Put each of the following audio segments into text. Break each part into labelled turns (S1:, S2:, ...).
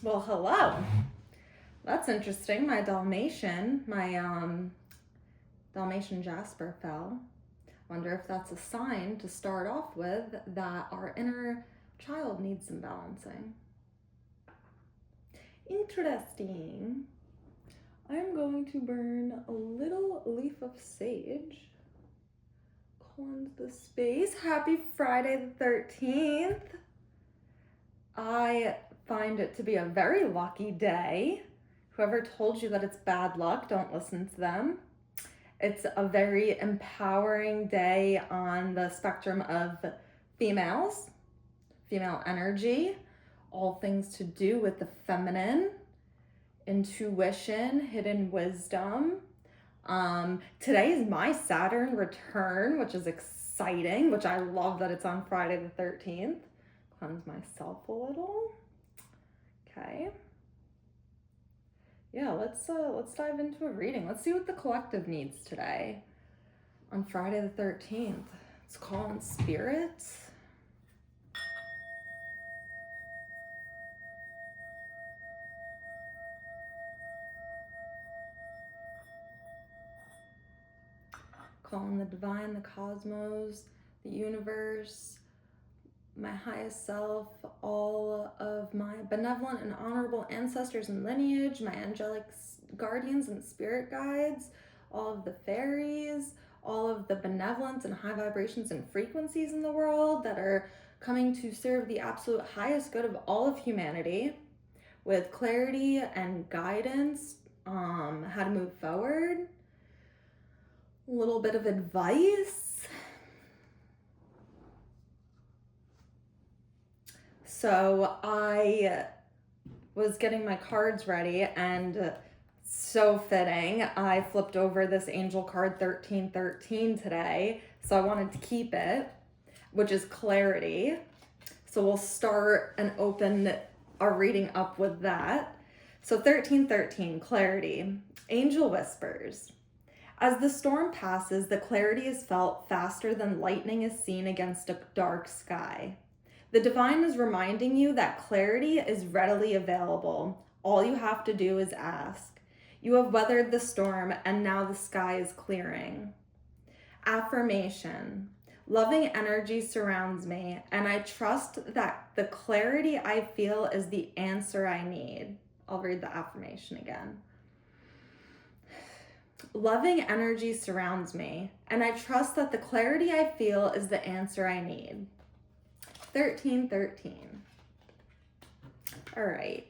S1: Well, hello. That's interesting. My Dalmatian Jasper fell. Wonder if that's a sign to start off with that our inner child needs some balancing. Interesting. I'm going to burn a little leaf of sage. Cleanse the space. Happy Friday the 13th. I find it to be a very lucky day. Whoever told you that it's bad luck, don't listen to them. It's a very empowering day on the spectrum of females, female energy, all things to do with the feminine, intuition, hidden wisdom. Today is my Saturn return, which is exciting, which I love that it's on Friday the 13th. Cleanse myself a little. Okay. Yeah, let's dive into a reading. Let's see what the collective needs today on Friday the 13th. Let's call in spirits. Call in the divine, the cosmos, the universe, my highest self, all of my benevolent and honorable ancestors and lineage, my angelic guardians and spirit guides, all of the fairies, all of the benevolence and high vibrations and frequencies in the world that are coming to serve the absolute highest good of all of humanity with clarity and guidance, how to move forward, a little bit of advice. So I was getting my cards ready, and so fitting, I flipped over this angel card 1313 today. So I wanted to keep it, which is clarity. So we'll start and open our reading up with that. So 1313, clarity. Angel whispers. As the storm passes, the clarity is felt faster than lightning is seen against a dark sky. The divine is reminding you that clarity is readily available. All you have to do is ask. You have weathered the storm, and now the sky is clearing. Affirmation. Loving energy surrounds me, and I trust that the clarity I feel is the answer I need. I'll read the affirmation again. Loving energy surrounds me, and I trust that the clarity I feel is the answer I need. 1313. All right.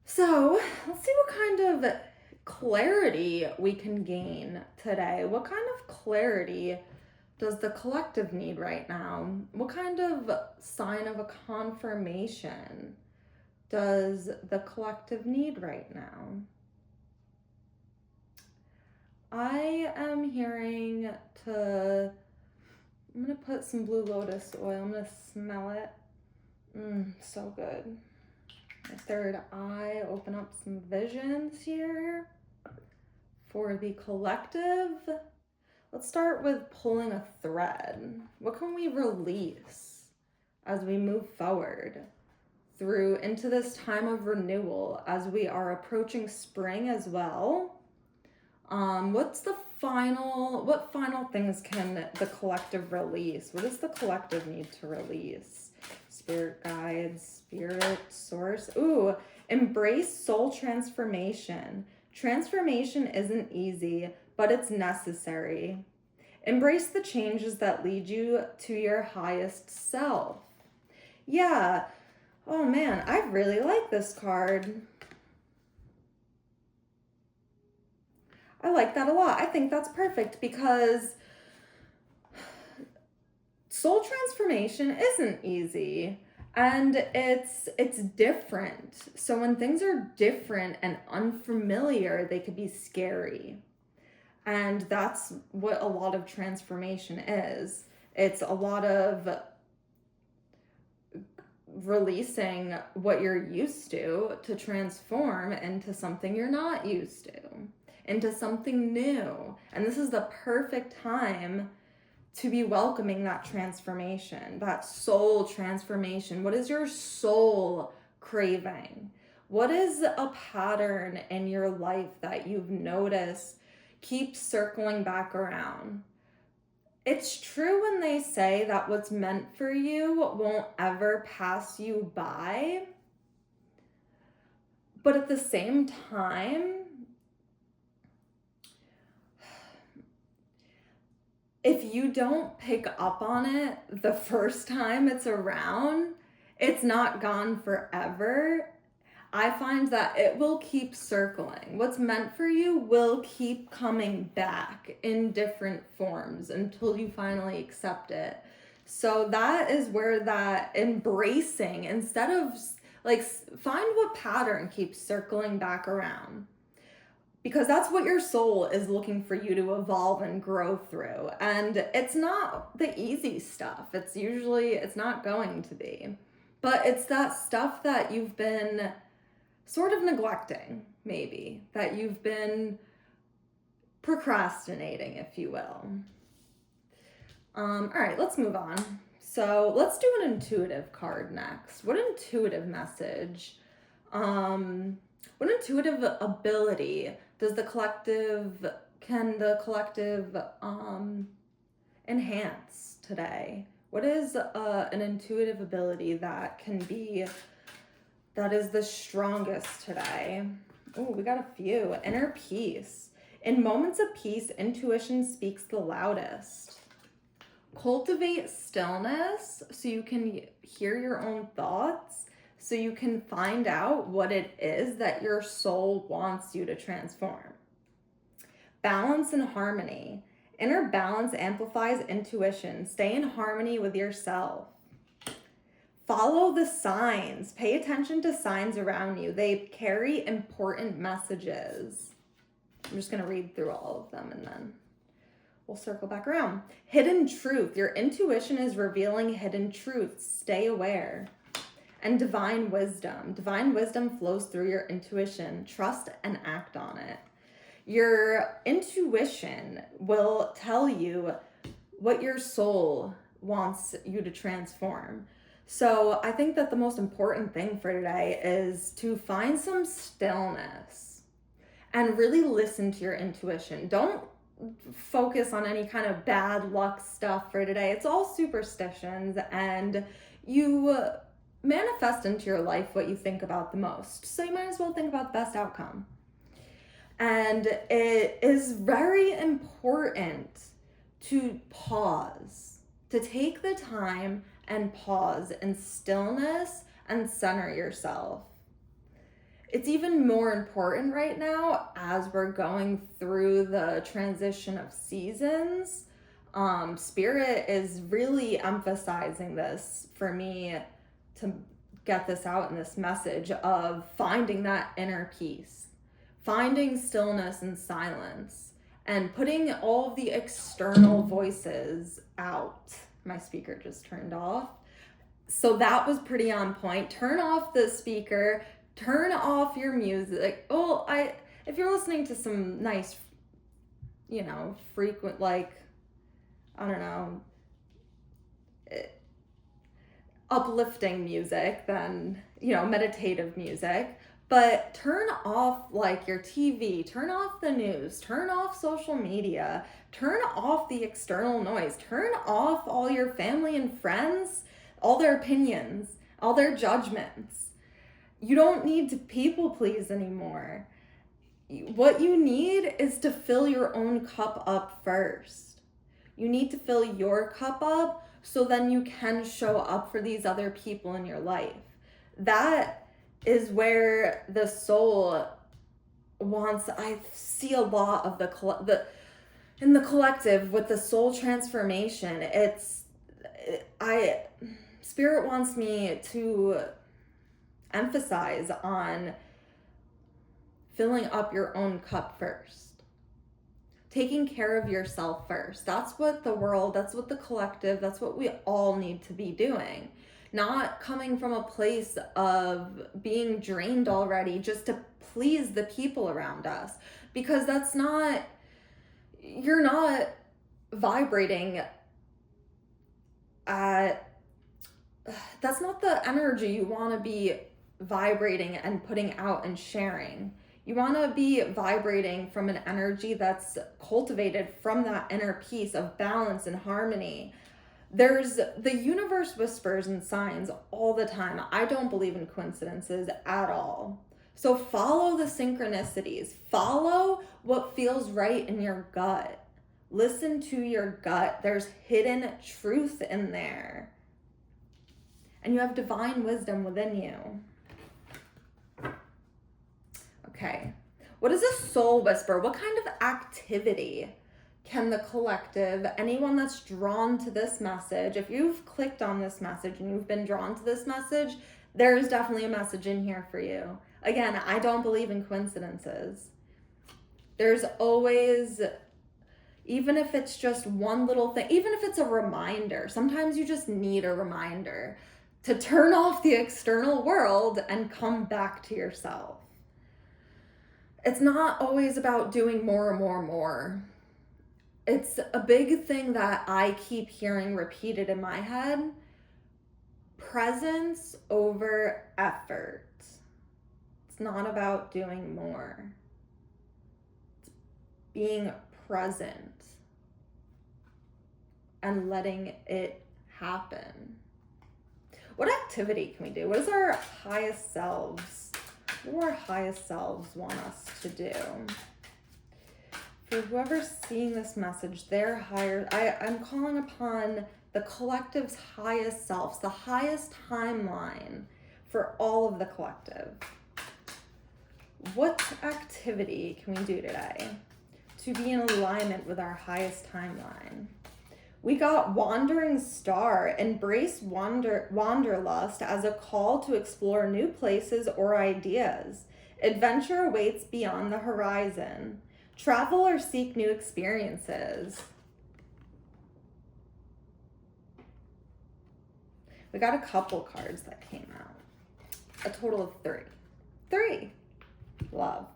S1: So let's see what kind of clarity we can gain today. What kind of clarity does the collective need right now? What kind of sign of a confirmation does the collective need right now? I am hearing I'm going to put some blue lotus oil. I'm going to smell it. So good. My third eye, open up some visions here for the collective. Let's start with pulling a thread. What can we release as we move forward through into this time of renewal as we are approaching spring as well? What final things can the collective release? What does the collective need to release? Spirit guides, spirit source. Ooh, embrace soul transformation. Transformation isn't easy, but it's necessary. Embrace the changes that lead you to your highest self. Yeah. Oh man, I really like this card. I like that a lot. I think that's perfect because soul transformation isn't easy and it's different. So when things are different and unfamiliar, they could be scary. And that's what a lot of transformation is. It's a lot of releasing what you're used to transform into something you're not used to, into something new. And this is the perfect time to be welcoming that transformation, that soul transformation. What is your soul craving? What is a pattern in your life that you've noticed keeps circling back around? It's true when they say that what's meant for you won't ever pass you by, but at the same time, if you don't pick up on it the first time it's around, it's not gone forever. I find that it will keep circling. What's meant for you will keep coming back in different forms until you finally accept it. So that is where that embracing, instead of like, find what pattern keeps circling back around, because that's what your soul is looking for you to evolve and grow through. And it's not the easy stuff. It's not going to be. But it's that stuff that you've been sort of neglecting, maybe, that you've been procrastinating, if you will. All right, let's move on. So let's do an intuitive card next. What intuitive message, what intuitive ability can the collective enhance today? What is an intuitive ability that is the strongest today? Oh, we got a few. Inner peace. In moments of peace, intuition speaks the loudest. Cultivate stillness so you can hear your own thoughts, so you can find out what it is that your soul wants you to transform. Balance and harmony. Inner balance amplifies intuition. Stay in harmony with yourself. Follow the signs. Pay attention to signs around you. They carry important messages. I'm just going to read through all of them and then we'll circle back around. Hidden truth. Your intuition is revealing hidden truths. Stay aware. And divine wisdom. Divine wisdom flows through your intuition. Trust and act on it. Your intuition will tell you what your soul wants you to transform. So I think that the most important thing for today is to find some stillness and really listen to your intuition. Don't focus on any kind of bad luck stuff for today. It's all superstitions, and you manifest into your life what you think about the most. So you might as well think about the best outcome. And it is very important to pause, to take the time and pause in stillness and center yourself. It's even more important right now as we're going through the transition of seasons. Spirit is really emphasizing this for me to get this out in this message of finding that inner peace, finding stillness and silence, and putting all of the external voices out. My speaker just turned off. So that was pretty on point. Turn off the speaker, turn off your music. Oh, if you're listening to some nice, frequent, uplifting music, then, meditative music. But turn off your TV, turn off the news, turn off social media, turn off the external noise, turn off all your family and friends, all their opinions, all their judgments. You don't need to people please anymore. What you need is to fill your own cup up first. You need to fill your cup up so then you can show up for these other people in your life. That is where the soul wants. I see a lot of in the collective with the soul transformation. Spirit wants me to emphasize on filling up your own cup first, taking care of yourself first. That's what the collective, that's what we all need to be doing. Not coming from a place of being drained already just to please the people around us, because you're not vibrating at, that's not the energy you want to be vibrating and putting out and sharing. You want to be vibrating from an energy that's cultivated from that inner peace of balance and harmony. The universe whispers and signs all the time. I don't believe in coincidences at all. So follow the synchronicities. Follow what feels right in your gut. Listen to your gut. There's hidden truth in there. And you have divine wisdom within you. Okay. What is a soul whisper? What kind of activity can the collective, anyone that's drawn to this message, if you've clicked on this message and you've been drawn to this message, there is definitely a message in here for you. Again, I don't believe in coincidences. There's always, even if it's just one little thing, even if it's a reminder, sometimes you just need a reminder to turn off the external world and come back to yourself. It's not always about doing more and more and more. It's a big thing that I keep hearing repeated in my head. Presence over effort. It's not about doing more. It's being present and letting it happen. What activity can we do? What is our highest selves? What do our highest selves want us to do? For whoever's seeing this message, their higher, I'm calling upon the collective's highest selves, the highest timeline for all of the collective. What activity can we do today to be in alignment with our highest timeline? We got Wandering Star. Embrace wanderlust as a call to explore new places or ideas. Adventure awaits beyond the horizon. Travel or seek new experiences. We got a couple cards that came out. A total of 3. 3. Love.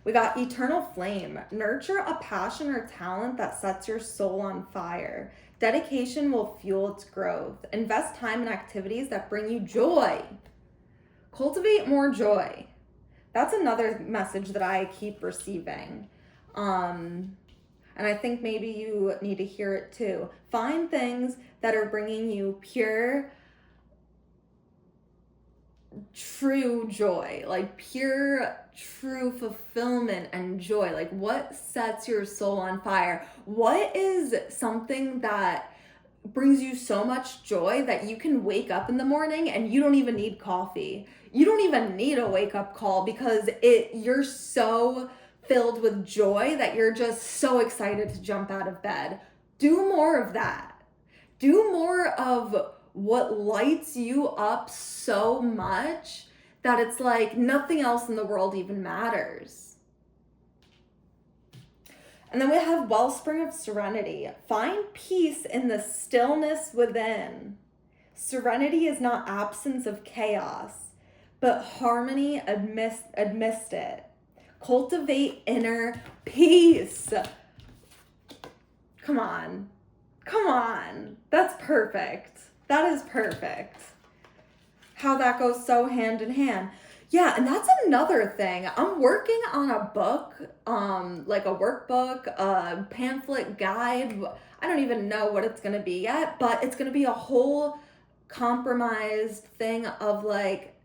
S1: We got Eternal Flame. Nurture a passion or talent that sets your soul on fire. Dedication will fuel its growth. Invest time in activities that bring you joy. Cultivate more joy. That's another message that I keep receiving. And I think maybe you need to hear it too. Find things that are bringing you pure, true joy, like pure, true fulfillment and joy. Like what sets your soul on fire? What is something that brings you so much joy that you can wake up in the morning and you don't even need coffee? You don't even need a wake up call because you're so filled with joy that you're just so excited to jump out of bed. Do more of that. Do more of what lights you up so much that it's like nothing else in the world even matters. And then we have Wellspring of Serenity. Find peace in the stillness within. Serenity is not absence of chaos, but harmony amidst it. Cultivate inner peace. Come on. That's perfect. That is perfect. How that goes so hand in hand. Yeah, and that's another thing. I'm working on a book, like a workbook, a pamphlet guide. I don't even know what it's going to be yet, but it's going to be a whole compromised thing of like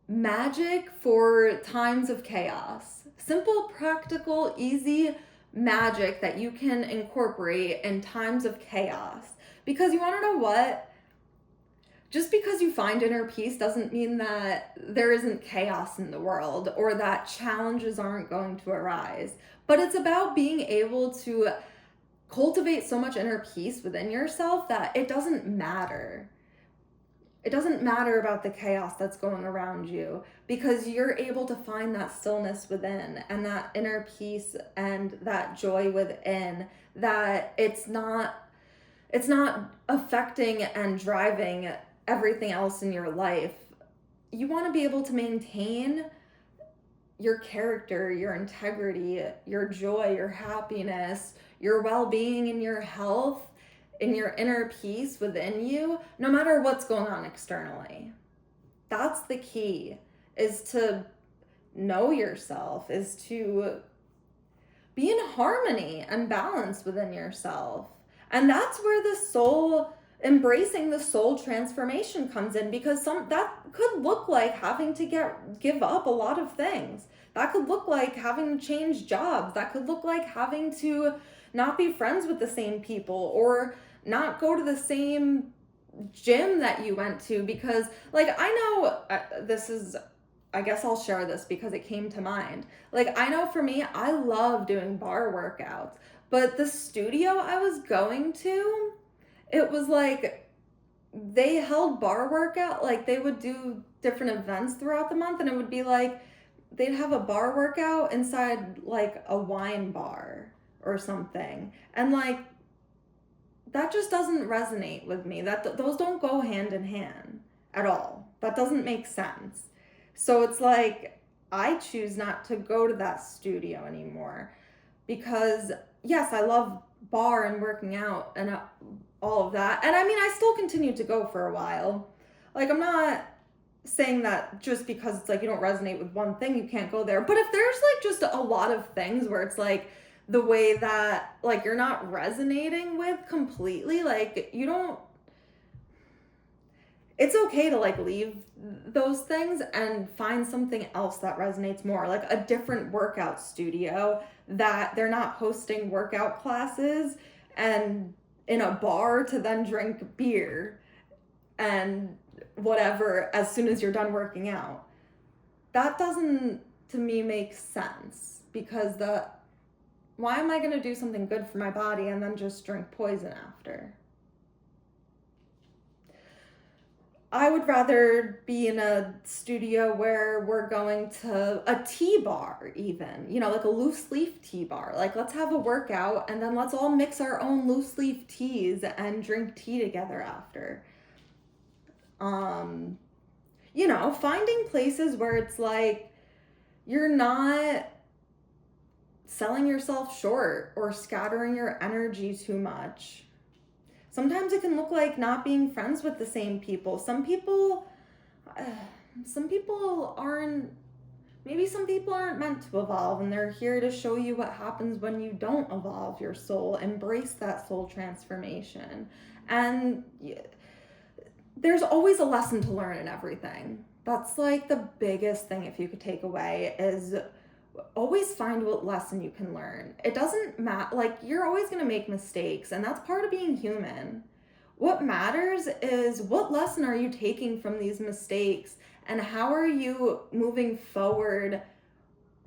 S1: magic for times of chaos. Simple, practical, easy magic that you can incorporate in times of chaos. Because you want to know what? Just because you find inner peace doesn't mean that there isn't chaos in the world or that challenges aren't going to arise. But it's about being able to cultivate so much inner peace within yourself that it doesn't matter. It doesn't matter about the chaos that's going around you because you're able to find that stillness within and that inner peace and that joy within, that it's not affecting and driving everything else in your life. You want to be able to maintain your character, your integrity, your joy, your happiness, your well-being and your health, in your inner peace within you, no matter what's going on externally. That's the key, is to know yourself, is to be in harmony and balance within yourself. And that's where the soul, embracing the soul transformation comes in, because that could look like having to give up a lot of things. That could look like having to change jobs. That could look like having to not be friends with the same people, or not go to the same gym that you went to, because like I know I guess I'll share this because it came to mind. Like, I know for me, I love doing bar workouts, but the studio I was going to, it was like they held bar workout, like they would do different events throughout the month, and it would be like they'd have a bar workout inside like a wine bar or something. And like, that just doesn't resonate with me. Those don't go hand in hand at all. That doesn't make sense. So it's like, I choose not to go to that studio anymore, because yes, I love bar and working out and all of that. And I mean, I still continue to go for a while. Like, I'm not saying that just because it's like you don't resonate with one thing, you can't go there. But if there's like just a lot of things where it's like the way that like you're not resonating with completely, like you don't, it's okay to like leave those things and find something else that resonates more, like a different workout studio that they're not hosting workout classes and in a bar to then drink beer and whatever as soon as you're done working out. That doesn't to me make sense, because why am I going to do something good for my body and then just drink poison after? I would rather be in a studio where we're going to a tea bar, even, like a loose leaf tea bar. Like, let's have a workout and then let's all mix our own loose leaf teas and drink tea together after. Finding places where it's like you're not selling yourself short or scattering your energy too much. Sometimes it can look like not being friends with the same people. Some people aren't meant to evolve, and they're here to show you what happens when you don't evolve your soul. Embrace that soul transformation. And there's always a lesson to learn in everything. That's like the biggest thing, if you could take away, is always find what lesson you can learn. It doesn't matter, like, you're always going to make mistakes, and that's part of being human. What matters is what lesson are you taking from these mistakes, and how are you moving forward,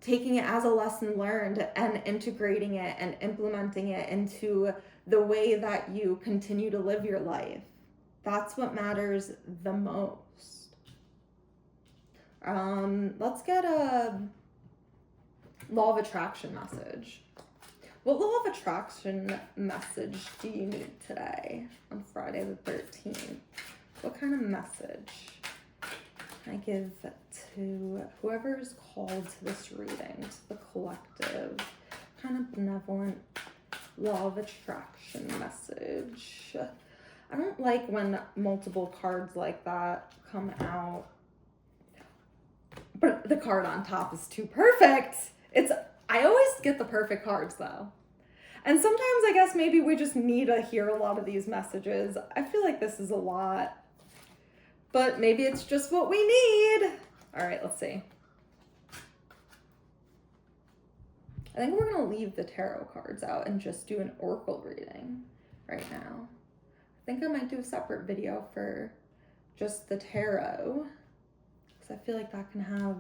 S1: taking it as a lesson learned and integrating it and implementing it into the way that you continue to live your life. That's what matters the most. Let's get a law of attraction message. What law of attraction message do you need today on Friday the 13th? What kind of message can I give to whoever is called to this reading, to the collective? What kind of benevolent law of attraction message? I don't like when multiple cards like that come out, but the card on top is too perfect. I always get the perfect cards though. And sometimes I guess maybe we just need to hear a lot of these messages. I feel like this is a lot, but maybe it's just what we need. All right, let's see. I think we're gonna leave the tarot cards out and just do an oracle reading right now. I think I might do a separate video for just the tarot, because I feel like that can have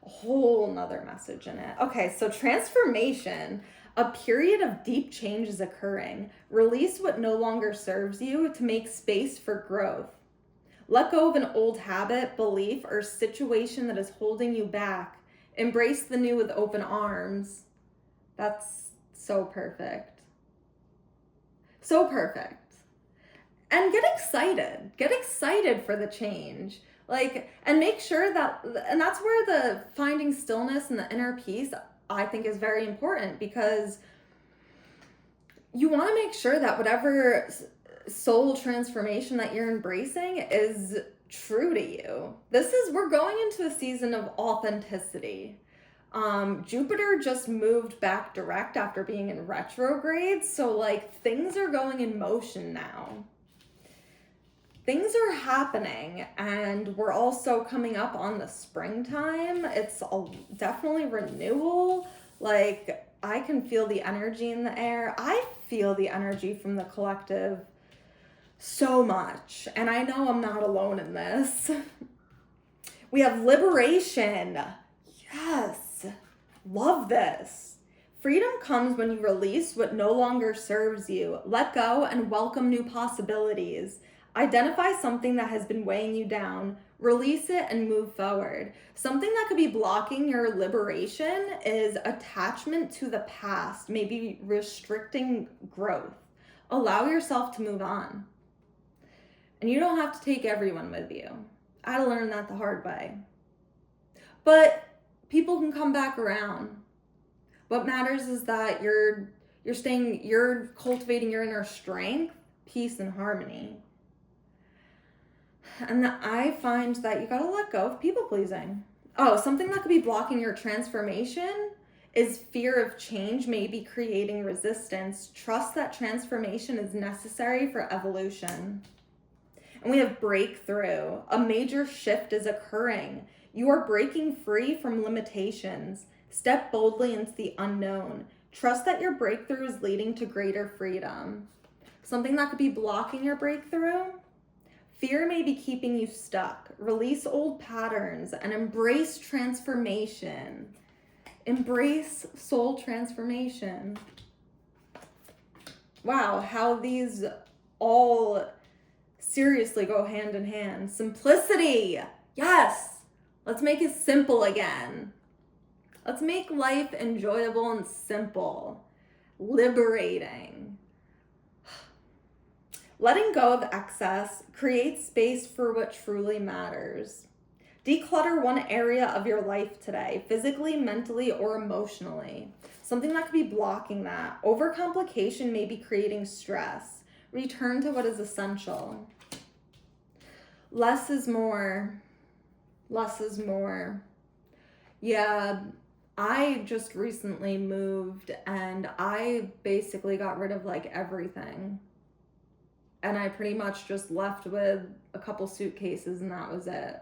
S1: a whole nother message in it. Okay, so transformation. A period of deep change is occurring. Release what no longer serves you to make space for growth. Let go of an old habit, belief, or situation that is holding you back. Embrace the new with open arms. That's so perfect. So perfect. And get excited. Get excited for the change. And make sure and that's where the finding stillness and the inner peace, I think, is very important, because you want to make sure that whatever soul transformation that you're embracing is true to you. We're going into a season of authenticity. Jupiter just moved back direct after being in retrograde, so like things are going in motion now. Things are happening, and we're also coming up on the springtime. It's definitely renewal. Like, I can feel the energy in the air. I feel the energy from the collective so much, and I know I'm not alone in this. We have liberation. Yes, love this. Freedom comes when you release what no longer serves you. Let go and welcome new possibilities. Identify something that has been weighing you down, release it, and move forward. Something that could be blocking your liberation is attachment to the past, maybe restricting growth. Allow yourself to move on. And you don't have to take everyone with you. I had to learn that the hard way. But people can come back around. What matters is that you're cultivating your inner strength, peace, and harmony. And I find that you gotta let go of people pleasing. Oh, something that could be blocking your transformation is fear of change, maybe creating resistance. Trust that transformation is necessary for evolution. And we have breakthrough. A major shift is occurring. You are breaking free from limitations. Step boldly into the unknown. Trust that your breakthrough is leading to greater freedom. Something that could be blocking your breakthrough. Fear may be keeping you stuck. Release old patterns and embrace transformation. Embrace soul transformation. Wow, how these all seriously go hand in hand. Simplicity. Yes. Let's make it simple again. Let's make life enjoyable and simple. Liberating. Letting go of excess creates space for what truly matters. Declutter one area of your life today, physically, mentally, or emotionally. Something that could be blocking that. Overcomplication may be creating stress. Return to what is essential. Less is more. Less is more. Yeah, I just recently moved and I basically got rid of like everything. And I pretty much just left with a couple suitcases and that was it.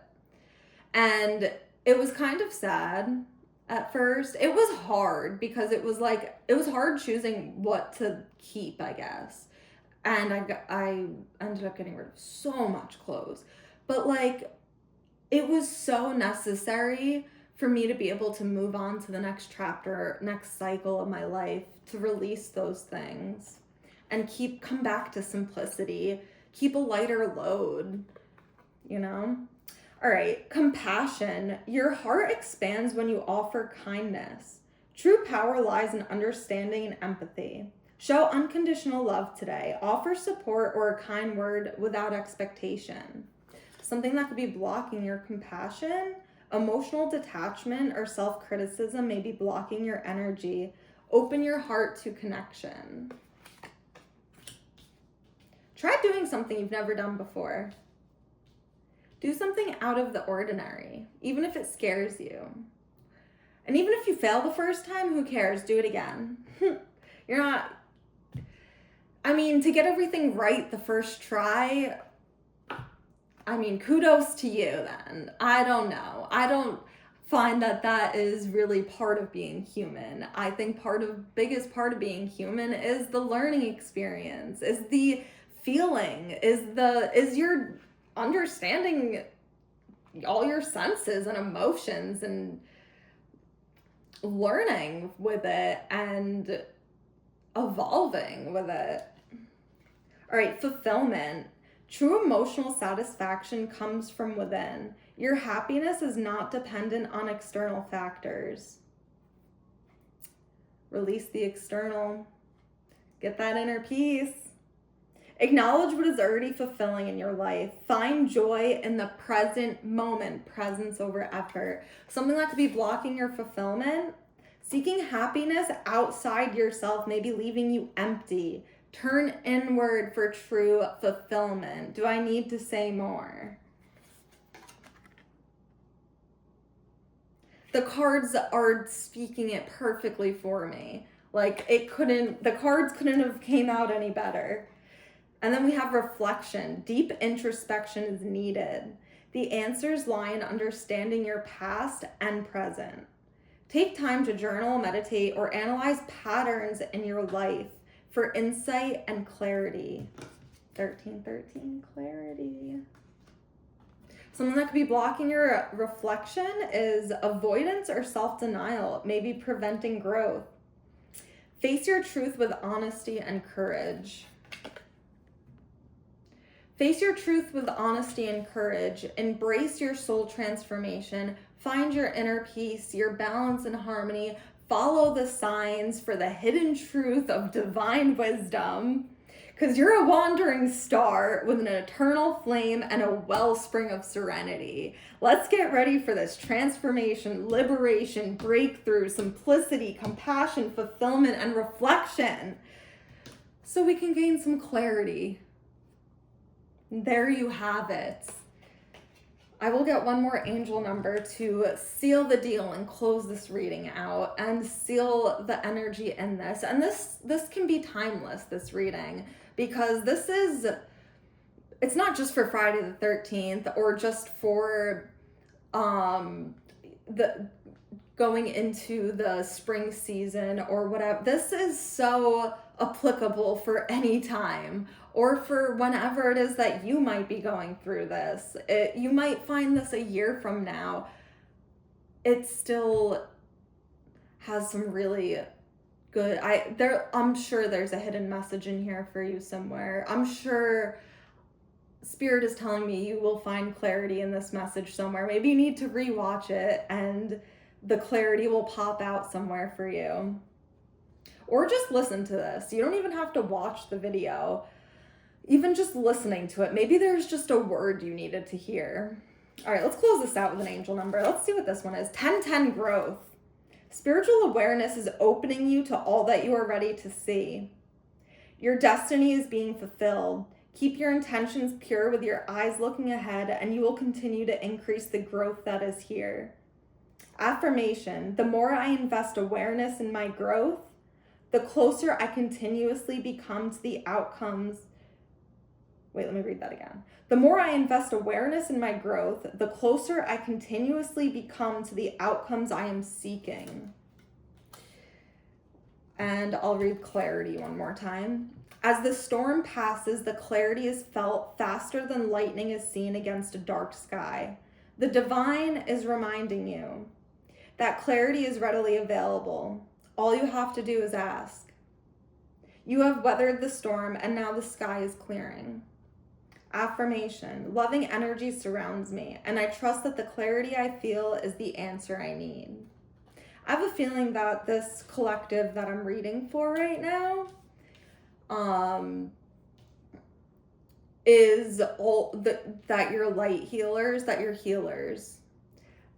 S1: And it was kind of sad at first. It was hard because it was hard choosing what to keep, I guess. And I ended up getting rid of so much clothes. But like, it was so necessary for me to be able to move on to the next chapter, next cycle of my life, to release those things and come back to simplicity, keep a lighter load, you know? All right, compassion. Your heart expands when you offer kindness. True power lies in understanding and empathy. Show unconditional love today. Offer support or a kind word without expectation. Something that could be blocking your compassion, emotional detachment or self-criticism may be blocking your energy. Open your heart to connection. Try doing something you've never done before. Do something out of the ordinary, even if it scares you. And even if you fail the first time, who cares? Do it again. To get everything right the first try, kudos to you then. I don't know. I don't find that is really part of being human. I think biggest part of being human is the learning experience, is the feeling, is your understanding all your senses and emotions and learning with it and evolving with it. All right, fulfillment. True emotional satisfaction comes from within. Your happiness is not dependent on external factors. Release the external. Get that inner peace. Acknowledge what is already fulfilling in your life. Find joy in the present moment, presence over effort. Something that could be blocking your fulfillment. Seeking happiness outside yourself may be leaving you empty. Turn inward for true fulfillment. Do I need to say more? the cards are speaking it perfectly for me. Like, the cards couldn't have came out any better. And then we have reflection. Deep introspection is needed. The answers lie in understanding your past and present. Take time to journal, meditate, or analyze patterns in your life for insight and clarity. 1313, clarity. Something that could be blocking your reflection is avoidance or self-denial, maybe preventing growth. Face your truth with honesty and courage. Face your truth with honesty and courage. Embrace your soul transformation. Find your inner peace, your balance and harmony. Follow the signs for the hidden truth of divine wisdom. Because you're a wandering star with an eternal flame and a wellspring of serenity. Let's get ready for this transformation, liberation, breakthrough, simplicity, compassion, fulfillment, and reflection. So we can gain some clarity. There you have it. I will get one more angel number to seal the deal and close this reading out and seal the energy in this. And this can be timeless, this reading, because it's not just for Friday the 13th or just for the going into the spring season or whatever. This is so applicable for any time or for whenever it is that you might be going through this. You might find this a year from now. It still has some really good, I'm sure there's a hidden message in here for you somewhere. I'm sure Spirit is telling me you will find clarity in this message somewhere. Maybe you need to rewatch it and the clarity will pop out somewhere for you. Or just listen to this. You don't even have to watch the video. Even just listening to it, maybe there's just a word you needed to hear. All right, let's close this out with an angel number. Let's see what this one is. 1010, growth. Spiritual awareness is opening you to all that you are ready to see. Your destiny is being fulfilled. Keep your intentions pure with your eyes looking ahead, and you will continue to increase the growth that is here. Affirmation: the more I invest awareness in my growth, the closer I continuously become to the outcomes. Wait, let me read that again. The more I invest awareness in my growth, the closer I continuously become to the outcomes I am seeking. And I'll read clarity one more time. As the storm passes, the clarity is felt faster than lightning is seen against a dark sky. The divine is reminding you that clarity is readily available. All you have to do is ask. You have weathered the storm, and now the sky is clearing. Affirmation: loving energy surrounds me, and I trust that the clarity I feel is the answer I need. I have a feeling that this collective that I'm reading for right now is that you're light healers, that you're healers,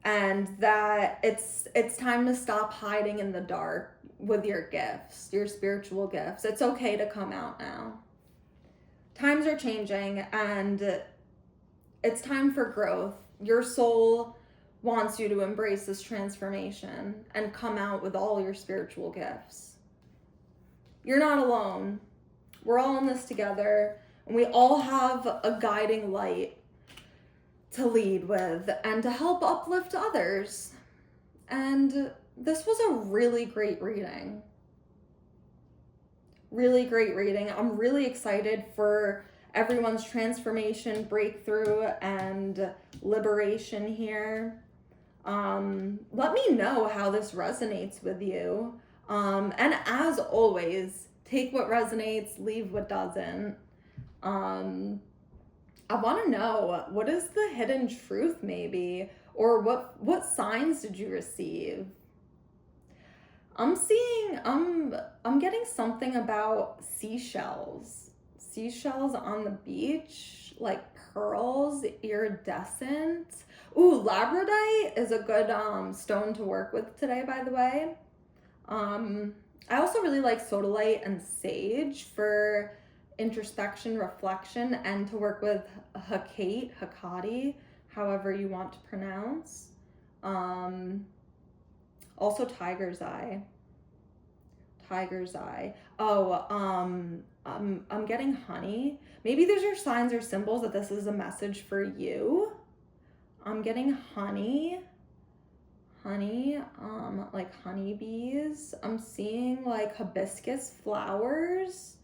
S1: and that it's time to stop hiding in the dark with your gifts, your spiritual gifts. It's okay to come out now. Times are changing and it's time for growth. Your soul wants you to embrace this transformation and come out with all your spiritual gifts. You're not alone. We're all in this together, and we all have a guiding light to lead with and to help uplift others. And this was a really great reading. Really great reading. I'm really excited for everyone's transformation, breakthrough, and liberation here. Let me know how this resonates with you. And as always, take what resonates, leave what doesn't. I want to know, what is the hidden truth maybe? Or what signs did you receive? I'm getting something about seashells on the beach, like pearls, iridescent. Ooh, labradorite is a good stone to work with today, by the way. I also really like sodalite and sage for introspection, reflection, and to work with Hecate, however you want to pronounce. Also tiger's eye. Tiger's eye. Oh, I'm getting honey. Maybe these are signs or symbols that this is a message for you. I'm getting honey. Honey, like honeybees. I'm seeing like hibiscus flowers.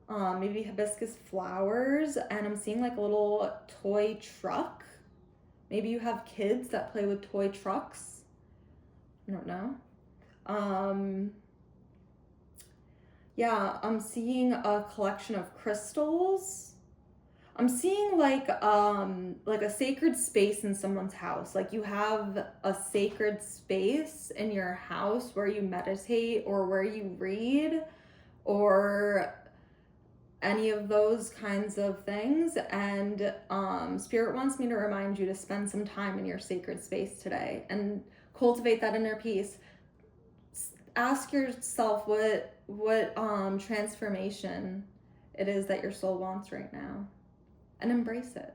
S1: Maybe hibiscus flowers, and I'm seeing like a little toy truck. Maybe you have kids that play with toy trucks. I don't know. Yeah, I'm seeing a collection of crystals. I'm seeing like a sacred space in someone's house. Like you have a sacred space in your house where you meditate or where you read or any of those kinds of things. And Spirit wants me to remind you to spend some time in your sacred space today and cultivate that inner peace. Ask yourself what transformation it is that your soul wants right now, and embrace it.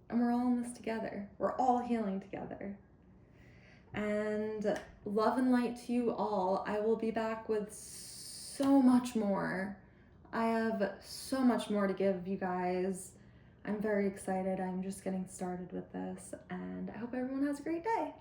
S1: And we're all in this together. We're all healing together. And love and light to you all. I will be back with so much more. I have so much more to give you guys. I'm very excited. I'm just getting started with this, and I hope everyone has a great day.